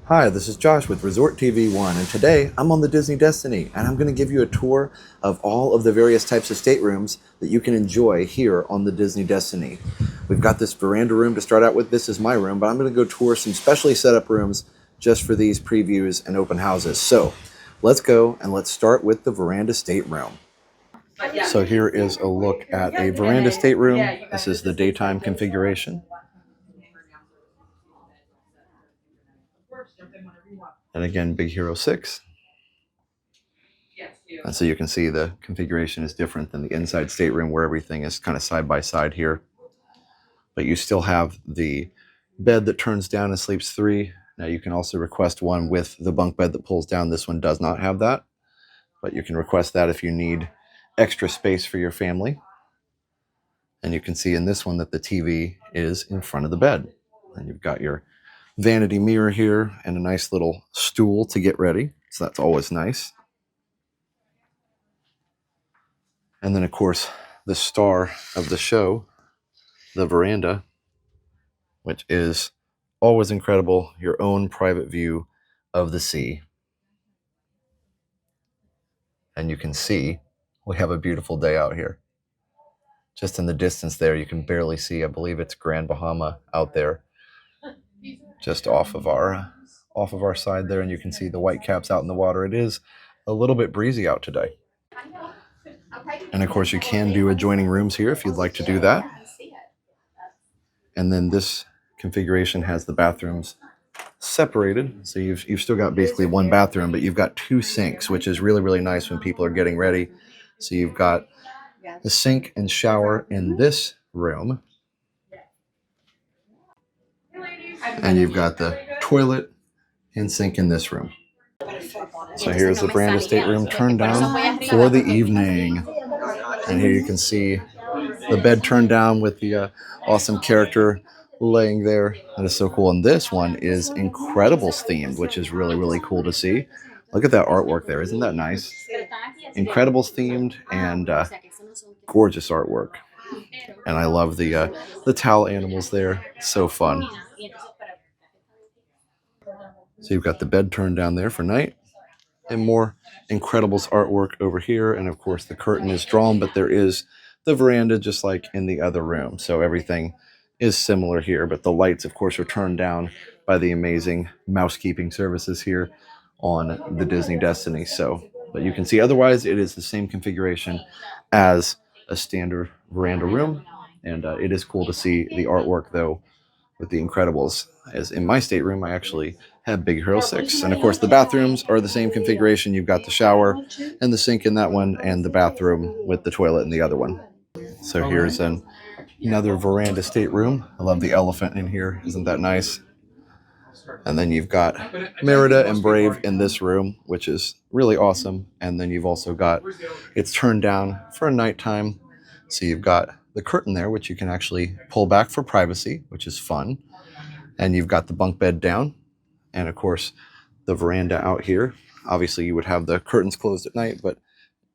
Hi, this is Josh with Resort TV 1, and today I'm on the Disney Destiny, and I'm going to give you a tour of all of the various types of staterooms that you can enjoy here on the Disney Destiny. We've got this veranda room to start out with. This is my room, but I'm going to go tour some specially set up rooms just for these previews and open houses. So let's go and let's start with the Verandah Stateroom. So here is a look at a Verandah Stateroom. This is the daytime configuration. And again, Big Hero 6. And so you can see the configuration is different than the inside stateroom where everything is kind of side by side here. But you still have the bed that turns down and sleeps 3. Now you can also request one with the bunk bed that pulls down. This one does not have that, but you can request that if you need extra space for your family. And you can see in this one that the TV is in front of the bed. And you've got your vanity mirror here and a nice little stool to get ready. So that's always nice. And then, of course, the star of the show, the veranda, which is always incredible, your own private view of the sea. And you can see we have a beautiful day out here. Just in the distance there, you can barely see, I believe it's Grand Bahama out there, just off of our side there, and you can see the white caps out in the water. It is a little bit breezy out today. And of course, you can do adjoining rooms here if you'd like to do that. And then this configuration has the bathrooms separated. So you've still got basically one bathroom, but you've got 2 sinks, which is really, really nice when people are getting ready. So you've got the sink and shower in this room. And you've got the toilet and sink in this room. So here's the Verandah Stateroom turned down for the evening. And here you can see the bed turned down with the awesome character laying there. That is so cool. And this one is Incredibles themed, which is really, really cool to see. Look at that artwork there. Isn't that nice? Incredibles themed and gorgeous artwork. And I love the towel animals there. So fun. So you've got the bed turned down there for night. And more Incredibles artwork over here. And of course the curtain is drawn, but there is the veranda just like in the other room. So everything is similar here, but the lights of course are turned down by the amazing mousekeeping services here on the Disney Destiny. So, but you can see otherwise it is the same configuration as a standard veranda room. And it is cool to see the artwork though with the Incredibles. As in my stateroom, I actually have Big Hero 6. And of course, the bathrooms are the same configuration. You've got the shower and the sink in that one, and the bathroom with the toilet in the other one. So here's another veranda stateroom. I love the elephant in here. Isn't that nice? And then you've got Merida and Brave in this room, which is really awesome. And then you've also got, it's turned down for nighttime. So you've got the curtain there, which you can actually pull back for privacy, which is fun. And you've got the bunk bed down. And of course, the veranda out here. Obviously, you would have the curtains closed at night, but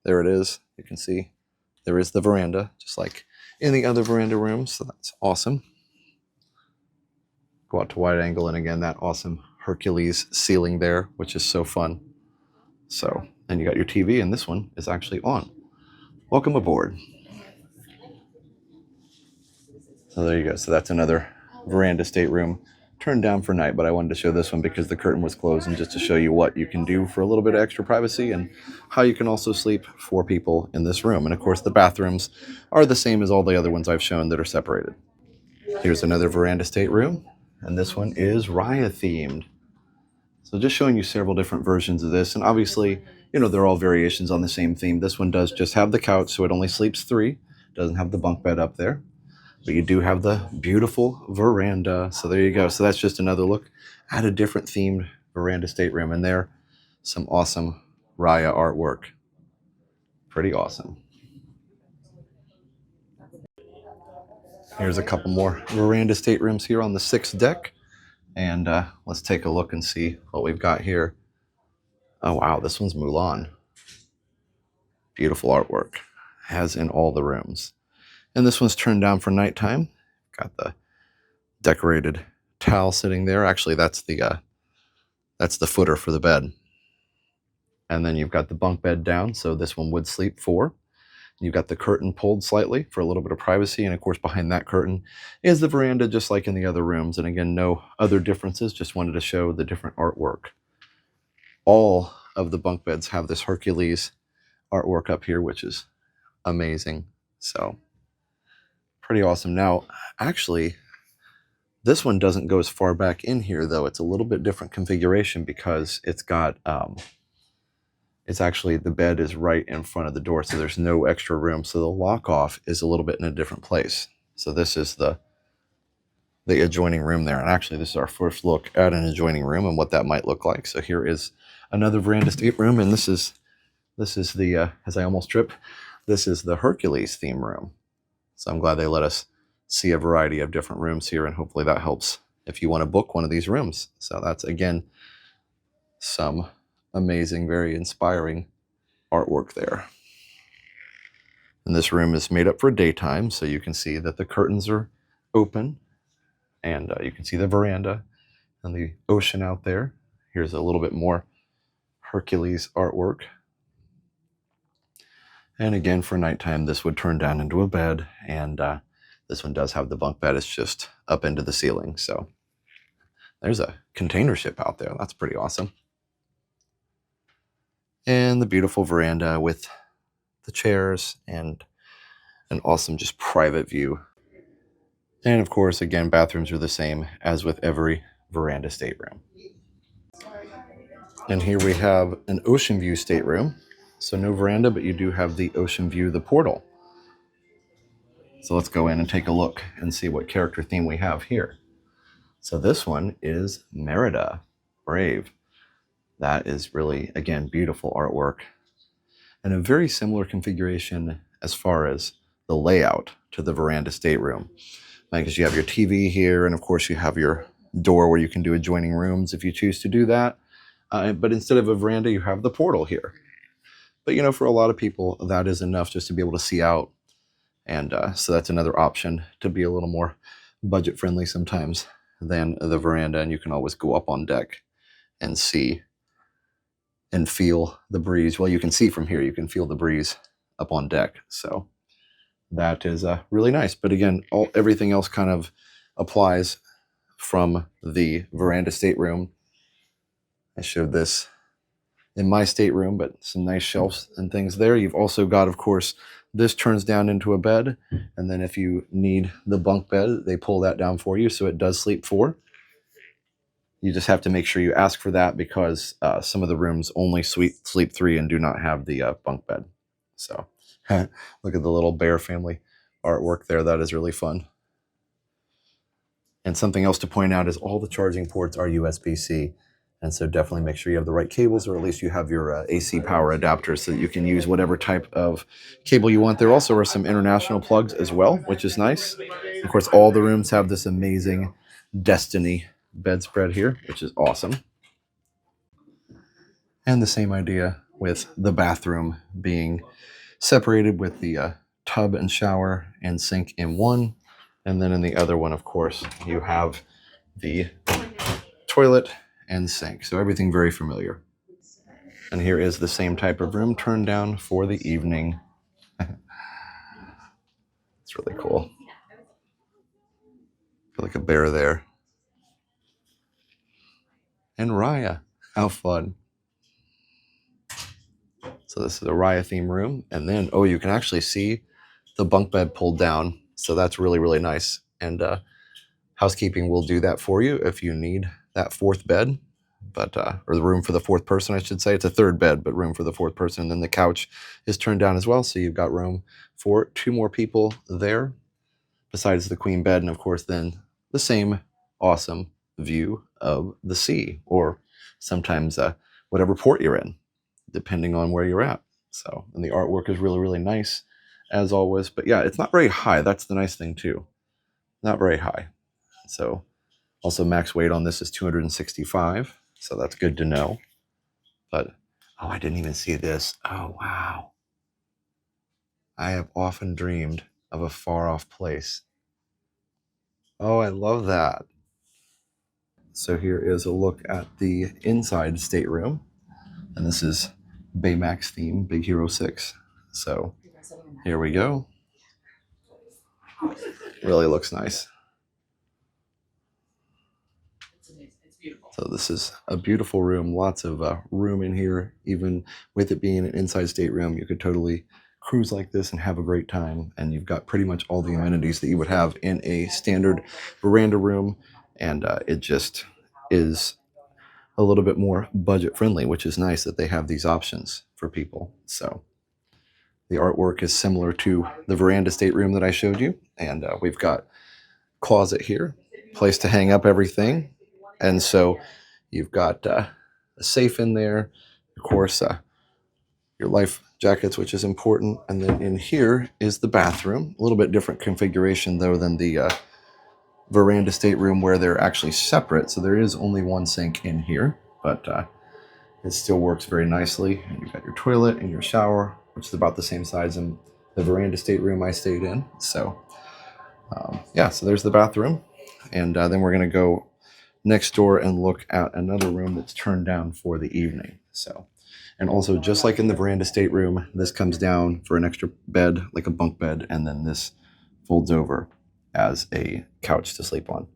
there it is. You can see there is the veranda, just like in the other veranda rooms. So that's awesome. Go out to wide angle, and again, that awesome Hercules ceiling there, which is so fun. So, and you got your TV, and this one is actually on. Welcome aboard. So there you go. So that's another veranda stateroom turned down for night, but I wanted to show this one because the curtain was closed and just to show you what you can do for a little bit of extra privacy and how you can also sleep 4 people in this room. And of course, the bathrooms are the same as all the other ones I've shown that are separated. Here's another veranda stateroom, and this one is Raya themed. So just showing you several different versions of this, and obviously, you know, they're all variations on the same theme. This one does just have the couch, so it only sleeps 3. Doesn't have the bunk bed up there. But you do have the beautiful veranda. So there you go. So that's just another look at a different themed veranda stateroom. And there, some awesome Raya artwork. Pretty awesome. Here's a couple more veranda staterooms here on the 6th deck. And let's take a look and see what we've got here. Oh, wow. This one's Mulan. Beautiful artwork, as in all the rooms. And this one's turned down for nighttime. Got the decorated towel sitting there. Actually, that's the That's the footer for the bed. And then you've got the bunk bed down, so this one would sleep 4. You've got the curtain pulled slightly for a little bit of privacy, and of course behind that curtain is the veranda, just like in the other rooms. And again, no other differences, just wanted to show the different artwork. All of the bunk beds have this Hercules artwork up here, which is amazing. So pretty awesome. Now, actually, this one doesn't go as far back in here, though. It's a little bit different configuration because it's got it's actually, the bed is right in front of the door, so there's no extra room. So the lock off is a little bit in a different place. So this is the adjoining room there. And actually, this is our first look at an adjoining room and what that might look like. So here is another veranda stateroom, and this is the as I almost trip, this is the Hercules theme room. So I'm glad they let us see a variety of different rooms here, and hopefully that helps if you want to book one of these rooms. So that's, again, some amazing, very inspiring artwork there. And this room is made up for daytime, so you can see that the curtains are open, and you can see the veranda and the ocean out there. Here's a little bit more Hercules artwork. And again, for nighttime, this would turn down into a bed, and this one does have the bunk bed. It's just up into the ceiling. So there's a container ship out there. That's pretty awesome. And the beautiful veranda with the chairs and an awesome just private view. And of course, again, bathrooms are the same as with every veranda stateroom. And here we have an Oceanview stateroom. So no veranda, but you do have the ocean view, the portal. So let's go in and take a look and see what character theme we have here. So this one is Merida, Brave. That is really, again, beautiful artwork. And a very similar configuration as far as the layout to the veranda stateroom. Because you have your TV here, and of course you have your door where you can do adjoining rooms if you choose to do that. But instead of a veranda, you have the portal here. But, you know, for a lot of people, that is enough just to be able to see out. And so that's another option to be a little more budget friendly sometimes than the veranda. And you can always go up on deck and see and feel the breeze. Well, you can see from here, you can feel the breeze up on deck. So that is really nice. But again, everything else kind of applies from the veranda stateroom. I showed this in my stateroom, but some nice shelves and things there. You've also got, of course, this turns down into a bed. And then if you need the bunk bed, they pull that down for you. So it does sleep 4. You just have to make sure you ask for that because some of the rooms only sleep 3 and do not have the bunk bed. So look at the little bear family artwork there. That is really fun. And something else to point out is all the charging ports are USB-C. And so definitely make sure you have the right cables, or at least you have your AC power adapter so that you can use whatever type of cable you want. There also are some international plugs as well, which is nice. Of course, all the rooms have this amazing Destiny bedspread here, which is awesome. And the same idea with the bathroom being separated with the tub and shower and sink in one. And then in the other one, of course, you have the toilet and sink. So everything very familiar. And here is the same type of room turned down for the evening. It's really cool. Feel like a bear there. And Raya. How fun. So this is a Raya theme room. And then, oh, you can actually see the bunk bed pulled down. So that's really, really nice. And housekeeping will do that for you if you need that 4th bed. But or the room for the 4th person, I should say. It's a 3rd bed, but room for the 4th person. And then the couch is turned down as well. So you've got room for 2 more people there, besides the queen bed. And of course, then the same awesome view of the sea, or sometimes whatever port you're in, depending on where you're at. So, and the artwork is really, really nice as always. But yeah, it's not very high. That's the nice thing too. Not very high. So also max weight on this is 265. So that's good to know. But, oh, I didn't even see this. Oh, wow. I have often dreamed of a far off place. Oh, I love that. So here is a look at the inside stateroom. And this is Baymax theme, Big Hero 6. So here we go. Really looks nice. So this is a beautiful room, lots of room in here. Even with it being an inside stateroom, you could totally cruise like this and have a great time. And you've got pretty much all the amenities that you would have in a standard veranda room. And it just is a little bit more budget friendly, which is nice that they have these options for people. So the artwork is similar to the veranda stateroom that I showed you. And we've got closet here, place to hang up everything. And so you've got a safe in there, of course, your life jackets, which is important. And then in here is the bathroom, a little bit different configuration though than the veranda stateroom where they're actually separate. So there is only one sink in here, but it still works very nicely. And you've got your toilet and your shower, which is about the same size in the veranda stateroom I stayed in. So yeah, so there's the bathroom. And then we're going to go next door and look at another room that's turned down for the evening. So, and also just like in the veranda stateroom, this comes down for an extra bed, like a bunk bed, and then this folds over as a couch to sleep on.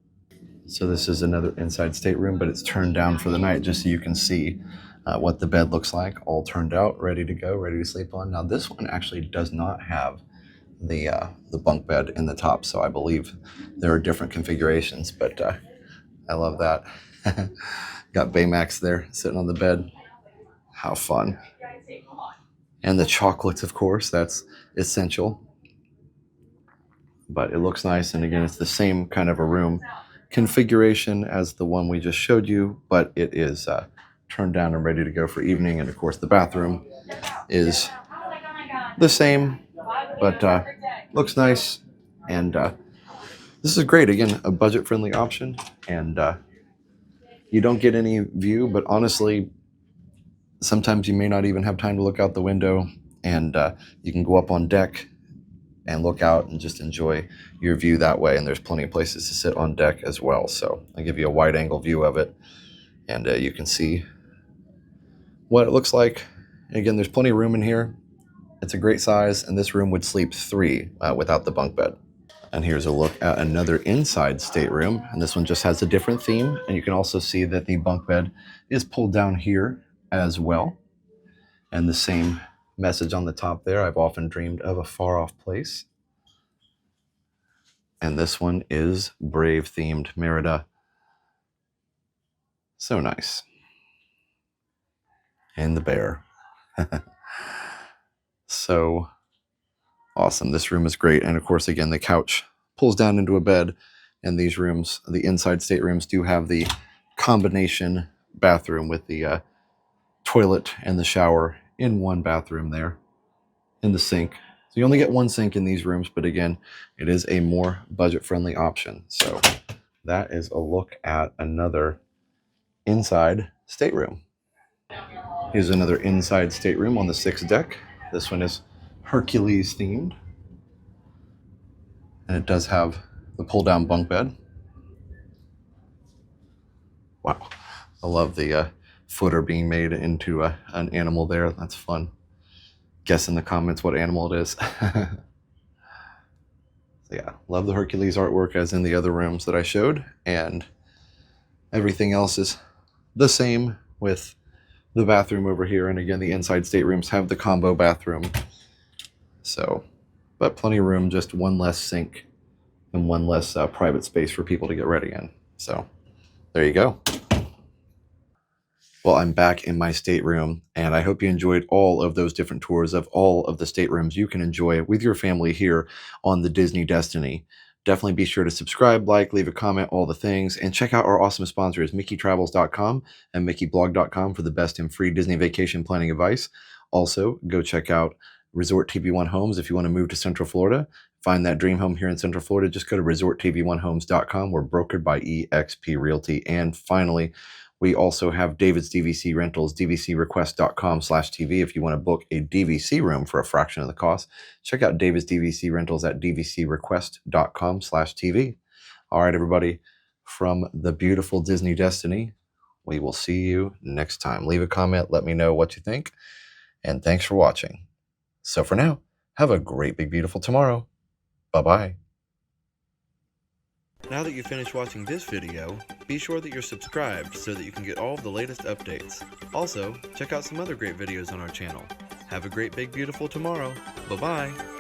So this is another inside stateroom, but it's turned down for the night just so you can see what the bed looks like, all turned out, ready to go, ready to sleep on. Now this one actually does not have the bunk bed in the top, so I believe there are different configurations, but I love that. Got Baymax there sitting on the bed. How fun. And the chocolates, of course, that's essential. But it looks nice. And again, it's the same kind of a room configuration as the one we just showed you, but it is turned down and ready to go for evening. And of course, the bathroom is the same, but looks nice. And this is great. Again, a budget-friendly option. And you don't get any view, but honestly, sometimes you may not even have time to look out the window, and you can go up on deck and look out and just enjoy your view that way. And there's plenty of places to sit on deck as well. So I give you a wide angle view of it, and you can see what it looks like. And again, there's plenty of room in here. It's a great size, and this room would sleep 3 without the bunk bed. And here's a look at another inside stateroom, and this one just has a different theme. And you can also see that the bunk bed is pulled down here as well. And the same message on the top there, I've often dreamed of a far-off place. And this one is Brave-themed Merida. So nice. And the bear. So awesome. This room is great. And of course, again, the couch pulls down into a bed. And these rooms, the inside staterooms, do have the combination bathroom with the toilet and the shower in one bathroom there, in the sink. So you only get one sink in these rooms, but again, it is a more budget-friendly option. So that is a look at another inside stateroom. Here's another inside stateroom on the 6th deck. This one is Hercules themed. And it does have the pull-down bunk bed. Wow. I love the footer being made into an animal there. That's fun. Guess in the comments what animal it is. So yeah, love the Hercules artwork as in the other rooms that I showed. And everything else is the same with the bathroom over here. And again, the inside staterooms have the combo bathroom. So, but plenty of room, just one less sink and one less private space for people to get ready in. So there you go. Well, I'm back in my stateroom, and I hope you enjoyed all of those different tours of all of the staterooms you can enjoy with your family here on the Disney Destiny. Definitely be sure to subscribe, like, leave a comment, all the things, and check out our awesome sponsors, MickeyTravels.com and MickeyBlog.com for the best in free Disney vacation planning advice. Also, go check out Resort TV1 Homes if you want to move to Central Florida. Find that dream home here in Central Florida. Just go to ResortTV1Homes.com. We're brokered by eXp Realty. And finally, we also have David's DVC Rentals, dvcrequest.com/TV. If you want to book a DVC room for a fraction of the cost, check out David's DVC Rentals at dvcrequest.com/TV. All right, everybody. from the beautiful Disney Destiny. We will see you next time. Leave a comment, let me know what you think, and thanks for watching. So for now, have a great, big, beautiful tomorrow. Bye-bye. Now that you've finished watching this video, be sure that you're subscribed so that you can get all of the latest updates. Also, check out some other great videos on our channel. Have a great, big, beautiful tomorrow. Bye-bye.